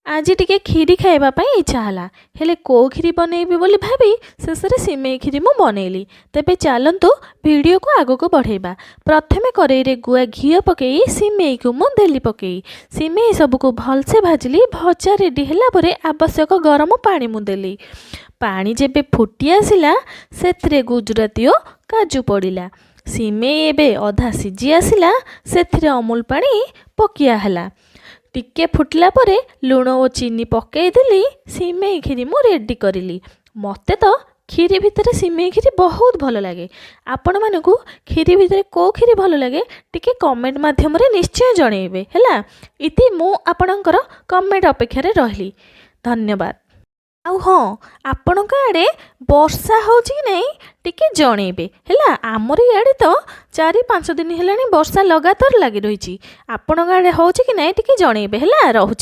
आज टिके खीरी खाइबा पई इच्छा हला हेले को खीरी बनैबी बोली भाबी शेषरे सिमेई खीरी मु बनैली। तेबे चालंतु वीडियो को आगो को बढ़ेबा। प्रथमे कड़ाई रे गुआ घी पकई सिमेई को मु देली पकई सिमेई सबको भलसे भाजली। भजा रेडी ହେଲା ପରେ आवश्यक गरम पानी मु देली। पानी जेबे फुटी आसिला सेथरे गुजराती ओ काजू पड़िला। सिमेई एबे अधा सिझी आसिला सेथिरे अमूल पानी पकिया हला। टिके फुटला परे लुण और चीनी पकई देली। सिमेई खीरी मु रेडी करिली। मते तो खीरी भितर सिमेई खीरी बहुत भल लगे। आपण मानकू खीरी भितर को खीरी भल लगे टिके कमेंट माध्यम रे निश्चय जणेबे हैला। इति मु आपणकर कमेंट अपेक्षा रे रहली। धन्यवाद। आउ हाँ आपणक आड़े वर्षा होची कि नहीं टिके जणेबे हैला। आमर इयाड़े तो 4-5 दिन हेलानी वर्षा लगातार लगी रही। आपण आड़े होची कि नहीं टिके जणेबे हैला। रहूची।